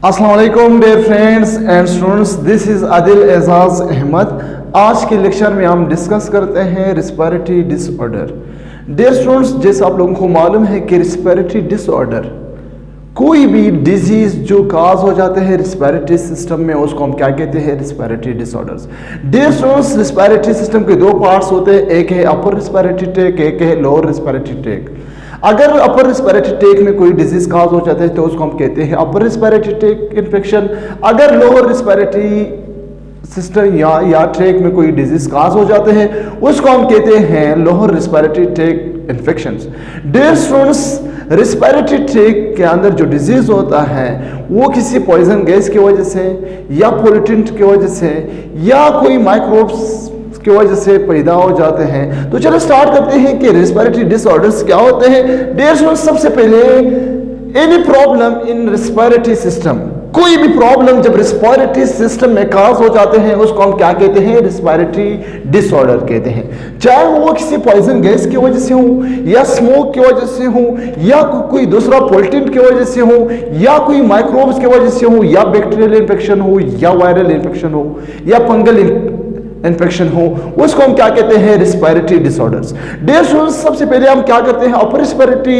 अस्सलाम वालेकुम dear friends and students, this is Adil Ejaz Ahmad. आज के लेक्चर में हम डिस्कस करते हैं रिस्पिरेटरी डिसऑर्डर। डियर स्टूडेंट्स, जैसे आप लोगों को मालूम है कि रिस्पिरेटरी डिसऑर्डर कोई भी डिजीज जो काज हो जाते हैं रिस्पिरेटरी सिस्टम में, उसको हम क्या कहते हैं? Respiratory disorders. Dear students, respiratory system के दो पार्ट्स होते हैं, एक है अपर रिस्पिरेटरी ट्रैक, एक है लोअर रिस्पिरेटरी ट्रैक। अगर अपर रिस्पिरेटरी ट्रैक में कोई डिजीज काज हो जाता है तो उसको हम कहते हैं अपर रिस्पिरेटरी ट्रैक इन्फेक्शन। अगर लोअर रिस्पिरेटरी सिस्टम या ट्रैक में कोई डिजीज काज हो जाते हैं उसको हम कहते हैं lower respiratory tract infections. Dear students, respiratory tract के अंदर जो डिजीज होता है वो किसी पॉइजन गैस की वजह से या पोल्यूटेंट की वजह से या कोई माइक्रोब्स की वजह से पैदा हो जाते हैं। तो चलो स्टार्ट करते हैं कि रिस्पिरेटरी डिसऑर्डर्स क्या होते हैं। डियर स्टूडेंट्स, सबसे पहले any problem in respiratory system, कोई भी प्रॉब्लम जब रिस्पिरेटरी सिस्टम में काज हो जाते हैं उसको हम क्या कहते हैं? रिस्पिरेटरी डिसऑर्डर कहते हैं। चाहे वो किसी पॉइजन गैस की वजह से हो या स्मोक की वजह से हो या कोई दूसरा पोल्यूटेंट की वजह से हो या कोई माइक्रोब्स की वजह से हो या बैक्टीरियल इन्फेक्शन हो या वायरल इन्फेक्शन हो या फंगल इन्फेक्शन हो, उसको हम क्या कहते हैं? Respiratory disorders. डियर स्टूडेंट्स, सबसे पहले हम क्या करते हैं? अपर रिस्पिरेटरी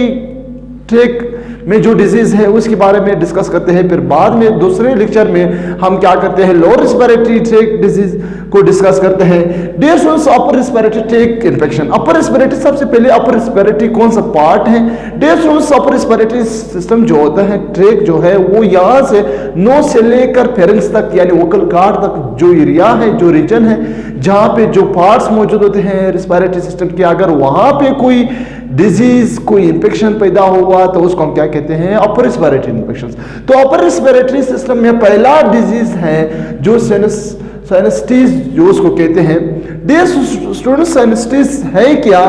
ट्रैक में जो डिजीज है उसके बारे में डिस्कस करते हैं, फिर बाद में दूसरे लेक्चर में हम क्या करते हैं? लोअर रिस्पिरेटरी ट्रैक डिजीज को डिस्कस करते हैं। डियर स्टूडेंट्स, अपर रिस्पिरेटरी ट्रैक इन्फेक्शन। अपर रिस्पिरेटरी, सबसे पहले अपर रिस्पिरेटरी कौन सा पार्ट है? डियर स्टूडेंट्स, अपर रिस्पिरेटरी सिस्टम जो होता है, ट्रैक जो है वो यहाँ से नोज से लेकर फेरिंक्स तक यानी वोकल कॉर्ड तक जो एरिया है, जो रीजन है, जहाँ पे जो पार्ट्स मौजूद होते हैं रिस्पिरेटरी सिस्टम के, अगर वहाँ पे कोई डिजीज कोई इंफेक्शन पैदा हुआ तो उसको हम क्या कहते हैं? अपर रिस्पिरेटरी इन्फेक्शन। तो अपर रिस्पिरेटरी सिस्टम में पहला डिजीज है जो साइनसाइटिस जो उसको कहते हैं। डियर स्टूडेंट्स, साइनसाइटिस है क्या?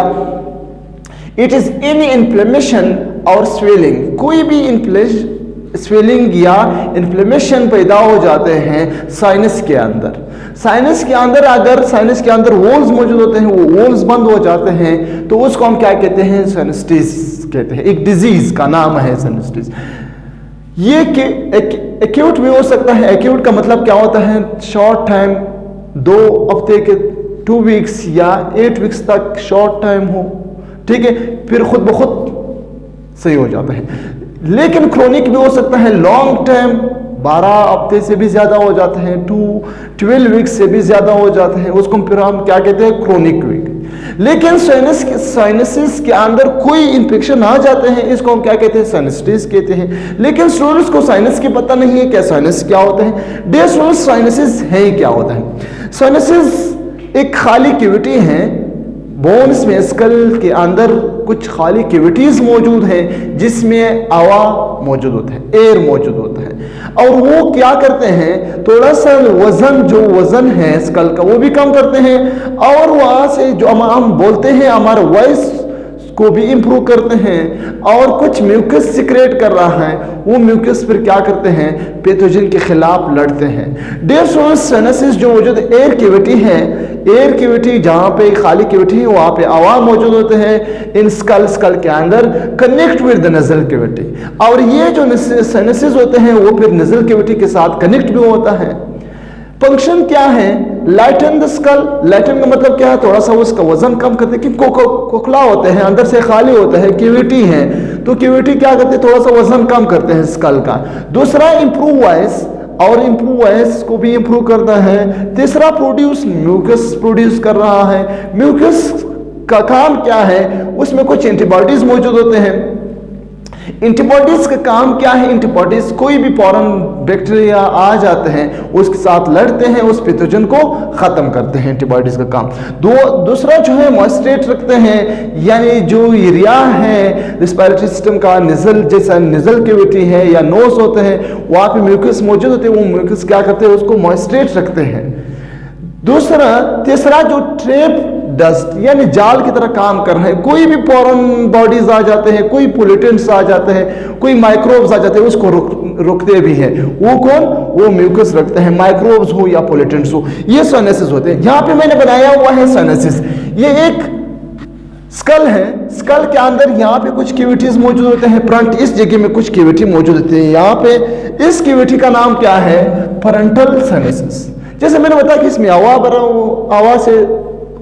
इट इज एनी इन्फ्लेमेशन और स्वेलिंग, कोई भी स्वेलिंग या इन्फ्लेमेशन पैदा हो जाते हैं साइनस के अंदर। साइनस के अंदर, अगर साइनस के अंदर वोल्स मौजूद होते हैं, वो वोल्स बंद हो जाते हैं तो उसको हम क्या कहते हैं? साइनसाइटिस कहते हैं। एक डिजीज का नाम है साइनसाइटिस। ये एक्यूट भी हो सकता है। एक्यूट का मतलब क्या होता है? शॉर्ट टाइम, 2 हफ्ते के 2 वीक्स या 8 वीक्स तक शॉर्ट टाइम हो, ठीक है, फिर खुद ब खुद सही हो जाता है। लेकिन क्रोनिक भी हो सकता है, लॉन्ग टाइम, 12 हफ्ते से भी ज्यादा हो जाते हैं, 12 वीक्स से भी ज्यादा हो जाते हैं, उसको फिर हम क्या कहते हैं? Chronic week. लेकिन साइनसिस के अंदर कोई इंफेक्शन आ जाते हैं, इसको हम क्या कहते हैं? साइनसाइटिस कहते हैं। लेकिन स्टूडेंट्स को साइनस की पता नहीं है क्या साइनस क्या होता है। डियर स्टूडेंट्स, साइनसिस है क्या होता है? साइनसिस एक खाली कैविटी है बोन्स में, स्कल के अंदर कुछ खाली कैविटीज मौजूद हैं जिसमें हवा मौजूद होता है, एयर मौजूद होता है, और वो क्या करते हैं? थोड़ा सा वजन, जो वजन है स्कल का, वो भी कम करते हैं और वहां से जो हम बोलते हैं हमारा वॉइस को भी इंप्रूव करते हैं। और कुछ म्यूकस सिक्रेट कर रहा है, वो म्यूकस फिर क्या करते हैं? पैथोजन के खिलाफ लड़ते हैं। डियर स्टूडेंट्स, साइनसिस जो मौजूद एयर कैविटी है, एयर कैविटी जहां पे खाली कैविटी है वहां पे हवा मौजूद होते हैं इन स्कल के अंदर, connect with the nasal cavity, और ये जो साइनसिस होते हैं वो फिर नजल कैविटी के साथ कनेक्ट भी होता है। फंक्शन क्या है? लाइटन द स्कल। लाइटन का मतलब क्या है? थोड़ा सा उसका वजन कम करते हैं, क्योंकि खोखला होते हैं, अंदर से खाली होता है, कैविटी है, तो कैविटी क्या करते हैं? थोड़ा सा वजन कम करते हैं स्कल का। दूसरा इंप्रूव वॉइस, और इंप्रूव वॉइस को भी इंप्रूव करता है। तीसरा प्रोड्यूस, म्यूकस प्रोड्यूस कर रहा है। म्यूकस का काम क्या है? उसमें कुछ एंटीबॉडीज मौजूद होते हैं। एंटीबॉडीज का काम क्या है? एंटीबॉडीज कोई भी फॉरेन बैक्टीरिया आ जाते हैं उसके साथ लड़ते हैं, उस पैथोजन को खत्म करते हैं, एंटीबॉडीज का काम। दूसरा जो है मॉइस्चरेट रखते हैं, यानी जो एरिया है रिस्पिरेटरी सिस्टम का, निजल जैसा निजल कैविटी है या नोज होते हैं, वहां पे म्यूकस मौजूद होते हैं, वो म्यूकस क्या करते हैं? उसको मॉइस्चरेट रखते हैं। तीसरा जो ट्रैप डस्ट यानी जाल की तरह काम कर रहे हैं, कोई भी फॉरेन बॉडीज आ जाते हैं, कोई पोल्यूटेंट्स आ जाते हैं, कोई माइक्रोब्स आ जाते हैं, उसको रुकते भी हैं। वो कौन? वो म्यूकस रखते हैं, माइक्रोब्स हो या पोल्यूटेंट्स हो। ये साइनसिस होते हैं। यहाँ पे मैंने बनाया हुआ है साइनसिस। ये एक स्कल है, स्कल के अंदर यहाँ पे कुछ कैविटीज मौजूद होते हैं, फ्रंट इस जगह में कुछ कैविटी मौजूद होती है। यहाँ पे इस कैविटी का नाम क्या है? Frontal sinuses. जैसे मैंने बताया कि इसमें हवा भरा हवा से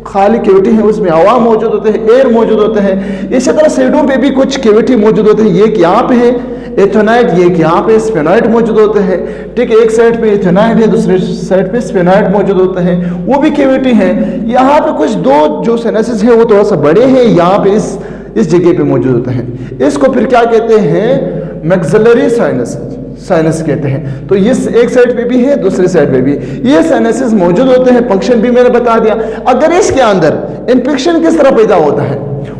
खाली कैविटी है, उसमें हवा मौजूद होते हैं, एयर मौजूद होते हैं। इसी तरह साइडों पे भी कुछ कैविटी मौजूद होते हैं। एक यहाँ पे है एथेनॉइड, ये यहाँ पे स्फेनॉइड मौजूद होते हैं। ठीक है, एक साइड पे एथेनॉइड है, दूसरे साइड पे स्फेनॉइड मौजूद होते हैं, वो भी कैविटी है। यहाँ पे कुछ दो जो साइनसेस है वो थोड़ा सा बड़े हैं, यहाँ पे इस जगह पे मौजूद होते हैं। इसको फिर क्या कहते हैं? मैक्सिलरी साइनस कहते हैं। तो ये एक साइड पे भी है, दूसरी साइड पे भी ये साइनसेस मौजूद होते हैं। फंक्शन भी मैंने बता दिया। अगर इसके अंदर इन्फेक्शन किस तरह पैदा होता है,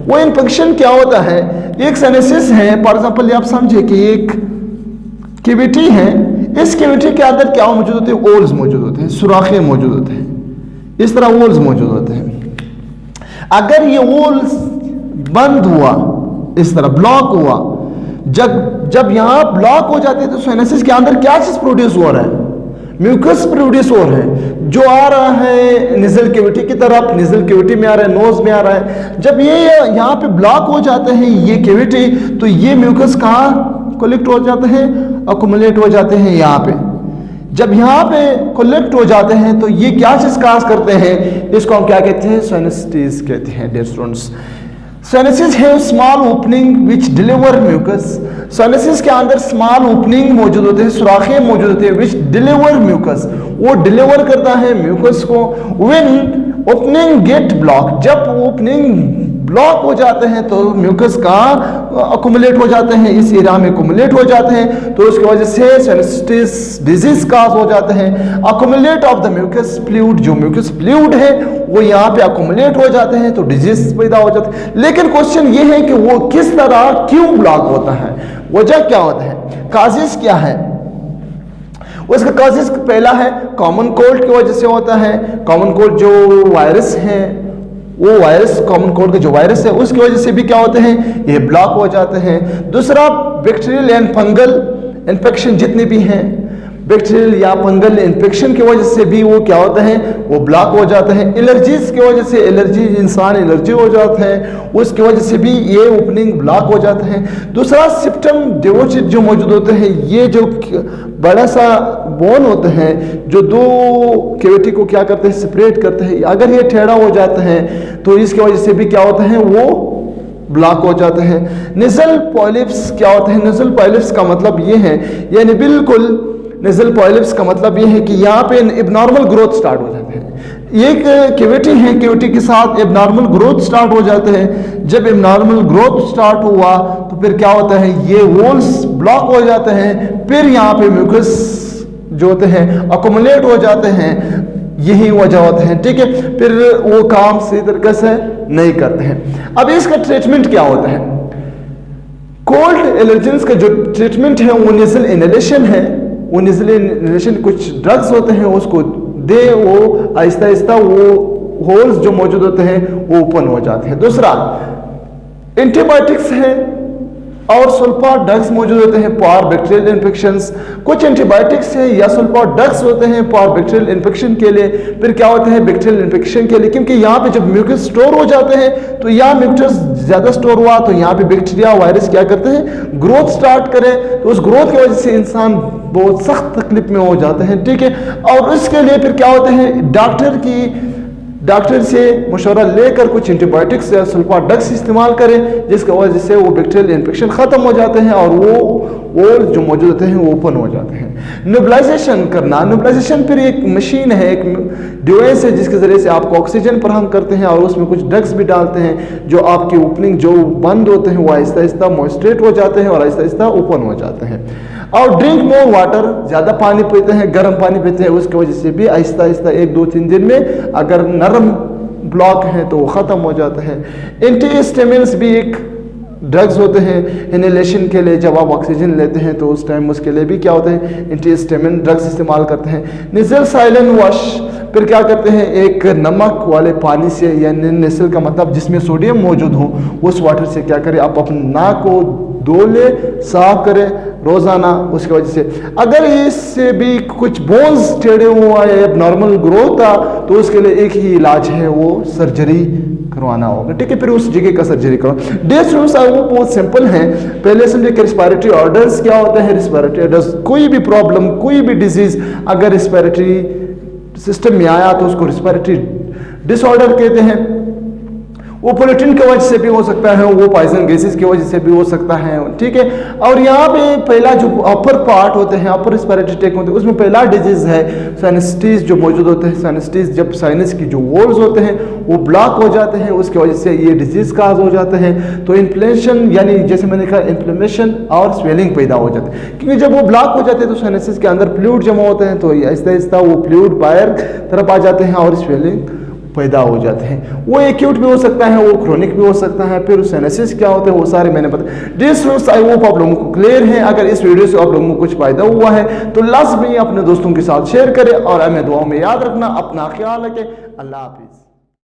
वो इन्फेक्शन क्या होता है? एक साइनसेस है, फॉर एग्जांपल आप समझे कि एक कैविटी है, इस कैविटी के अंदर क्या मौजूद होते हैं? ओल्स मौजूद होते हैं, सुराखें मौजूद होते हैं, इस तरह ओल्स मौजूद होते हैं। अगर ये ओल्स बंद हुआ, इस तरह ब्लॉक हुआ, जब यहां ब्लॉक हो जाते हैं तो साइनसेस के अंदर क्या चीज प्रोड्यूस हो रहा है? म्यूकस प्रोड्यूस हो रहा है, जो आ रहा है निजल कैविटी की तरफ, निजल कैविटी में आ रहा है, नोज में आ रहा है। जब ये यहाँ पे ब्लॉक हो जाते हैं ये कैविटी, तो ये म्यूकस कहाँ कलेक्ट हो जाते हैं? अकुमुलेट हो जाते हैं यहाँ पे। जब यहाँ पे कलेक्ट हो जाते हैं तो ये क्या चीज काज करते हैं? इसको हम क्या कहते हैं? साइनस्टीज कहते हैं डियर स्टूडेंट्स। साइनसेस है small opening which deliver mucus. Sinuses के अंदर स्मॉल ओपनिंग मौजूद होते हैं, सुराखें मौजूद होते हैं, विच डिलीवर म्यूकस, वो डिलीवर करता है म्यूकस को। व्हेन ओपनिंग गेट ब्लॉक, जब ओपनिंग ब्लॉक हो जाते हैं तो म्यूकस का अकुमुलेट हो जाते हैं, इस एरिया में अकुमुलेट हो जाते हैं, तो उसकी वजह से साइनसाइटिस डिजीज काज हो जाते हैं। Accumulate of the mucus fluid, जो म्यूकस फ्लूइड है वो यहाँ पे अकुमुलेट हो जाते हैं तो डिजीज पैदा हो जाते हैं। लेकिन क्वेश्चन ये है कि वो किस तरह, क्यों ब्लॉक होता है, वजह क्या होता है, काजेस क्या है? उसका काजेस पहला है कॉमन कोल्ड की वजह से होता है। कॉमन कोल्ड जो वायरस है, वो वायरस कॉमन कोल्ड के जो वायरस है उसकी वजह से भी क्या होते हैं? ये ब्लॉक हो जाते हैं। दूसरा बैक्टीरियल एंड फंगल इन्फेक्शन जितने भी हैं, बैक्टीरियल या फंगल इन्फेक्शन की वजह से भी वो क्या होता है? वो ब्लॉक हो जाते हैं। एलर्जीज की वजह से, एलर्जी इंसान एलर्जी हो जाता है, उसकी वजह से भी ये ओपनिंग ब्लॉक हो जाता है। दूसरा सिप्टम डेवोसिट जो मौजूद होते हैं, ये जो बड़ा सा बोन होते हैं जो दो कैविटी को क्या करते हैं? सेपरेट करते हैं। अगर ये टेढ़ा हो जाता है तो इसकी वजह से भी क्या होता है? वो ब्लॉक हो जाते हैं। नेजल पॉलिप्स क्या होते हैं? नेजल पॉलिप्स का मतलब ये है, यानी बिल्कुल नेजल पॉलिप्स का मतलब ये है कि यहाँ पे एबनॉर्मल ग्रोथ स्टार्ट हो जाते हैं। एक कैविटी है, कैविटी के साथ एबनॉर्मल ग्रोथ स्टार्ट हो जाते हैं। जब एबनॉर्मल ग्रोथ स्टार्ट हुआ तो फिर क्या होता है? ये वॉल्स ब्लॉक हो जाते हैं, फिर यहाँ पे म्यूकस जो होते हैं अकोमुलेट हो जाते हैं। यही वजह होते हैं, ठीक है। फिर वो काम सही तरीके से नहीं करते हैं। अब इसका ट्रीटमेंट क्या होता है? कोल्ड एलर्जेंस का जो ट्रीटमेंट है वो नेजल इनहेलेशन है। वो नेजल इनहेलेशन कुछ ड्रग्स होते हैं उसको दे, वो आहिस्ता आहिस्ता वो होल्स जो मौजूद होते हैं वो ओपन हो जाते हैं। दूसरा एंटीबायोटिक्स है और सल्फा ड्रग्स मौजूद होते हैं फॉर बैक्टीरियल इन्फेक्शंस। कुछ एंटीबायोटिक्स है या सल्फा ड्रग्स होते हैं फॉर बैक्टीरियल इन्फेक्शन के लिए। फिर क्या होते हैं? बैक्टीरियल इन्फेक्शन के लिए, क्योंकि यहाँ पे जब म्यूकस स्टोर हो जाते हैं तो यहाँ म्यूकस ज्यादा स्टोर हुआ तो यहाँ पे बैक्टीरिया वायरस क्या करते हैं? ग्रोथ स्टार्ट करें, तो उस ग्रोथ की वजह से इंसान बहुत सख्त तकलीफ में हो जाते हैं, ठीक है। और उसके लिए फिर क्या होते हैं? डॉक्टर से मशवरा लेकर कुछ एंटीबायोटिक्स या सल्फा ड्रग्स इस्तेमाल करें, जिसकी वजह से वो बैक्टीरियल इन्फेक्शन खत्म हो जाते हैं और वो जो मौजूद होते हैं वो ओपन हो जाते हैं। नेबुलाइजेशन करना, नेबुलाइजेशन फिर एक मशीन है, एक डिवाइस है जिसके जरिए से आपको ऑक्सीजन फराहम करते हैं और उसमें कुछ ड्रग्स भी डालते हैं जो आपकी ओपनिंग जो बंद होते हैं वो आहिस्ता आहिस्ता मॉइस्ट्रेट हो जाते हैं और आहिस्ता आहिस्ता ओपन हो जाते हैं। और ड्रिंक मोर वाटर, ज़्यादा पानी पीते हैं, गर्म पानी पीते हैं, उसकी वजह से भी आहिस्ता आहिस्ता 1-2-3 दिन में अगर नरम ब्लॉक है तो वो ख़त्म हो जाता है। एंटीहिस्टामिन्स भी एक ड्रग्स होते हैं इनहेलेशन के लिए। जब आप ऑक्सीजन लेते हैं तो उस टाइम उसके लिए भी क्या होता है? एंटीहिस्टामिन ड्रग्स इस्तेमाल करते हैं। नेजल साइलन वॉश, फिर क्या करते हैं? एक नमक वाले पानी से, या नेसल का मतलब जिसमें सोडियम मौजूद हो, उस वाटर से क्या करें? आप अपने नाक को धो ले, साफ करें रोजाना। उसकी वजह से अगर इससे भी कुछ बोन्स टेढ़े हुआ है, नॉर्मल ग्रोथ था, तो उसके लिए एक ही इलाज है, वो सर्जरी करवाना होगा, ठीक है। फिर उस जगह का सर्जरी करो। डियर स्टूडेंट्स, वो बहुत सिंपल हैं। पहले समझे कि रिस्पायरेटरी ऑर्डर्स क्या होते हैं। रिस्पायरेटरी ऑर्डर्स कोई भी प्रॉब्लम, कोई भी डिजीज अगर रिस्पायरेटरी सिस्टम में आया तो उसको रिस्पायरेटरी डिसऑर्डर कहते हैं। वो पोल्यूशन की वजह से भी हो सकता है, वो पॉइजन गैसेस की वजह से भी हो सकता है, ठीक है। और यहाँ पे पहला जो अपर पार्ट होते हैं, अपर रिस्पायरेटरी ट्रैक्ट होते हैं, उसमें पहला डिजीज है साइनसाइटिस जो मौजूद होते हैं। साइनसाइटिस जब साइनस की जो वॉल्स होते हैं वो ब्लॉक हो जाते हैं, उसकी वजह से ये डिजीज काज हो जाते हैं। तो इन्फ्लेमेशन यानी जैसे मैंने कहा इन्फ्लेमेशन और स्वेलिंग पैदा हो जाते हैं, क्योंकि जब वो ब्लॉक हो जाते हैं तो साइनसिस के अंदर फ्लूइड जमा होते हैं, तो आहिस्ता आहिस्ता वो फ्लूइड बाहर तरफ आ जाते हैं और स्वेलिंग पैदा हो जाते हैं। वो एक्यूट भी हो सकता है, वो क्रोनिक भी हो सकता है। फिर साइनसिस क्या होते हैं वो सारे मैंने बता। डियर स्टूडेंट्स, आई होप आप लोगों को क्लियर है। अगर इस वीडियो से आप लोगों को कुछ फायदा हुआ है तो लाजमी अपने दोस्तों के साथ शेयर करें और हमें दुआओं में याद रखना। अपना ख्याल रखें। अल्लाह हाफिज।